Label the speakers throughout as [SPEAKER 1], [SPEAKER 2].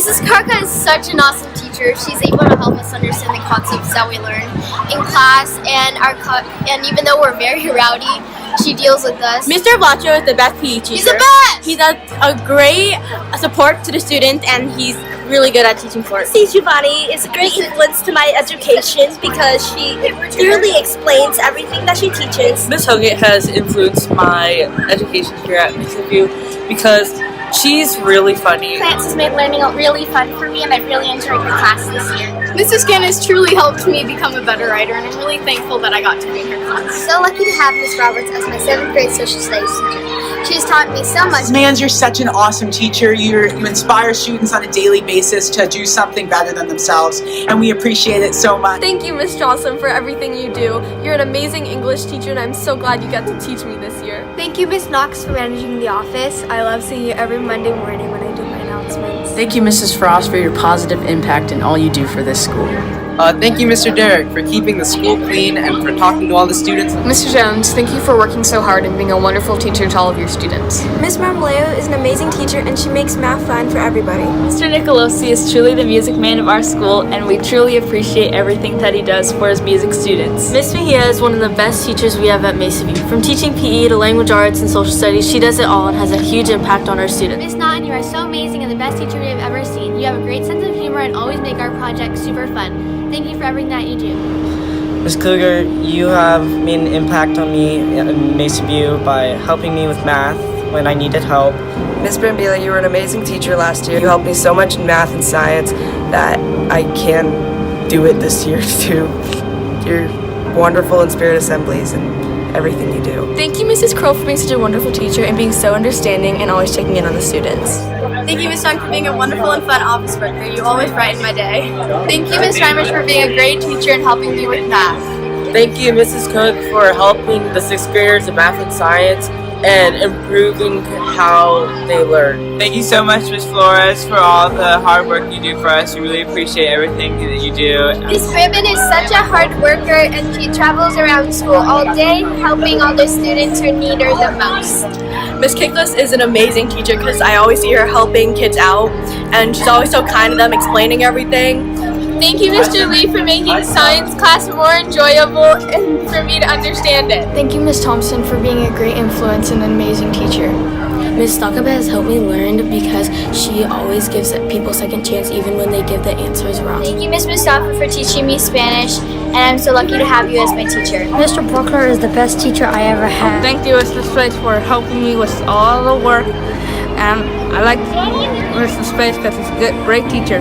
[SPEAKER 1] Mrs. Karka is such an awesome teacher. She's able to help us understand the concepts that we learn in class, and even though we're very rowdy, she deals with us.
[SPEAKER 2] Mr. Vlacho is the best PE teacher.
[SPEAKER 1] He's the best!
[SPEAKER 2] He does a great support to the students, and he's really good at teaching sports.
[SPEAKER 3] Mrs. Giovanni is a great influence to my education because she clearly explains everything that she teaches.
[SPEAKER 4] Ms. Hogan has influenced my education here at Mesa because she's really funny.
[SPEAKER 3] Plants has made learning really fun for me, and I've really enjoyed the class this year.
[SPEAKER 1] Mrs. Scan has truly helped me become a better writer, and I'm really thankful that I got to be in her class.
[SPEAKER 5] So lucky to have Miss Roberts as my 7th grade social studies teacher. She has taught me so much.
[SPEAKER 6] Ms. Mans, you're such an awesome teacher. You inspire students on a daily basis to do something better than themselves, and we appreciate it so much.
[SPEAKER 7] Thank you, Miss Johnson, for everything you do. You're an amazing English teacher, and I'm so glad you got to teach me this year.
[SPEAKER 8] Thank you, Miss Knox, for managing the office. I love seeing you every Monday morning when I do my announcements.
[SPEAKER 9] Thank you, Mrs. Frost, for your positive impact in all you do for this school.
[SPEAKER 10] Thank you, Mr. Derrick, for keeping the school clean and for talking to all the students.
[SPEAKER 7] Mr. Jones, thank you for working so hard and being a wonderful teacher to all of your students.
[SPEAKER 8] Miss Marmoleo is an amazing teacher, and she makes math fun for everybody.
[SPEAKER 11] Mr. Nicolosi is truly the music man of our school, and we truly appreciate everything that he does for his music students.
[SPEAKER 12] Miss Mejia is one of the best teachers we have at Mesa View. From teaching PE to language arts and social studies, she does it all and has a huge impact on our students.
[SPEAKER 13] Miss Naughton, you are so amazing and the best teacher we have ever seen. You have a great sense of humor and always make our projects super fun. Thank you for everything that you do.
[SPEAKER 14] Ms. Kluger, you have made an impact on me in Mesa View by helping me with math when I needed help.
[SPEAKER 15] Ms. Brambila, you were an amazing teacher last year. You helped me so much in math and science that I can do it this year too. You're wonderful in spirit assemblies and everything you do.
[SPEAKER 7] Thank you, Mrs. Kroll, for being such a wonderful teacher and being so understanding and always checking in on the students.
[SPEAKER 1] Thank you, Ms. Young, for being a wonderful and fun office worker. You always brighten my day. Thank you, Ms. Reimers, for being a great teacher and helping me with math.
[SPEAKER 4] Thank you, Mrs. Cook, for helping the 6th graders in math and science and improving how they learn.
[SPEAKER 16] Thank you so much, Ms. Flores, for all the hard work you do for us. We really appreciate everything that you do.
[SPEAKER 5] Miss Ribbon is such a hard worker, and she travels around school all day, helping all the students who need her the most.
[SPEAKER 2] Miss Kickless is an amazing teacher because I always see her helping kids out, and she's always so kind to them, explaining everything.
[SPEAKER 1] Thank you, Mr. Lee, for making science class more enjoyable and for me to understand it.
[SPEAKER 8] Thank you, Miss Thompson, for being a great influence and an amazing teacher.
[SPEAKER 12] Miss Stockab has helped me learn because she always gives people a second chance even when they give the answers wrong.
[SPEAKER 5] Thank you, Miss Mustafa, for teaching me Spanish, and I'm so lucky to have you as my teacher.
[SPEAKER 8] Mr. Bruckler is the best teacher I ever had.
[SPEAKER 7] Thank you, Mr. Space, for helping me with all the work. And I like Mr. Space because he's a good, great teacher.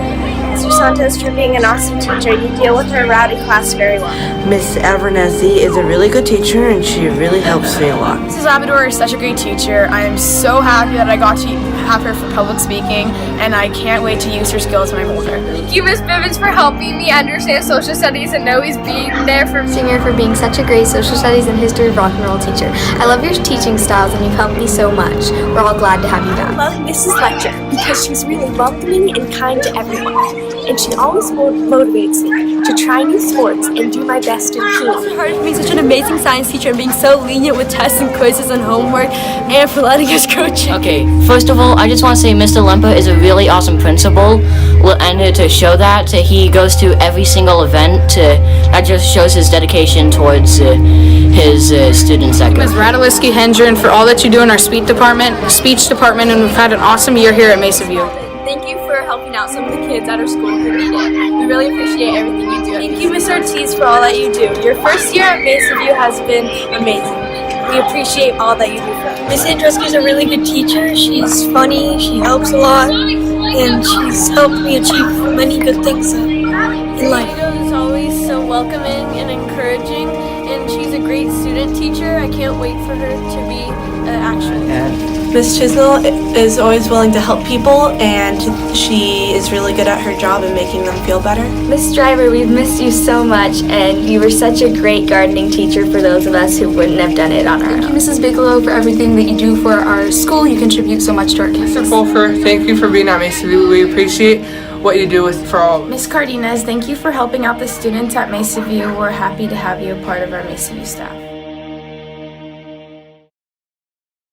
[SPEAKER 3] Mr. Santos, for being an awesome teacher. You deal with our rowdy class very well.
[SPEAKER 17] Miss Avernethy is a really good teacher, and she really helps me a lot.
[SPEAKER 7] Mrs. Labrador is such a great teacher. I am so happy that I got to have her for public speaking, and I can't wait to use her skills when I'm older.
[SPEAKER 1] Thank you, Miss Bivens, for helping me understand social studies and always being there for me.
[SPEAKER 8] Singer, for being such a great social studies and history of rock and roll teacher. I love your teaching styles, and you've helped me so much. We're all glad to have you back.
[SPEAKER 3] I love Mrs. Lecter because she's really welcoming and kind to everyone. And she always motivates me to try new sports and do my best in PE.
[SPEAKER 7] It's hard for being such an amazing science teacher and being so lenient with tests and quizzes and homework, and for letting us coach.
[SPEAKER 12] Okay, first of all, I just want to say Mr. Lempa is a really awesome principal, and to show that, he goes to every single event. That just shows his dedication towards his students.
[SPEAKER 7] Ms. Radoliski Hendren, for all that you do in our speech department, and we've had an awesome year here at Mesa View.
[SPEAKER 1] Thank you for helping out some of the kids at our school who need it. We really appreciate everything you do.
[SPEAKER 3] Thank you, Ms. Ortiz, for all that you do. Your first year at Mesa View has been amazing. We appreciate all that you do for us.
[SPEAKER 8] Miss Andreski is a really good teacher. She's funny, she helps a lot, and she's helped me achieve many good things in life.
[SPEAKER 7] Is always so welcoming and encouraging, and she's a great student teacher. I can't wait for her to be actually.
[SPEAKER 2] Miss Chisnell is always willing to help people, and she is really good at her job and making them feel better.
[SPEAKER 8] Miss Driver, we've missed you so much, and you were such a great gardening teacher for those of us who wouldn't have done it on our own.
[SPEAKER 7] Thank you, Mrs. Bigelow, for everything that you do for our school. You contribute so much to our campus.
[SPEAKER 18] Mr. Fulfer, thank you for being at Mesa View. We appreciate what you do for all.
[SPEAKER 8] Miss Cardenas, thank you for helping out the students at Mesa View. We're happy to have you a part of our Mesa View staff.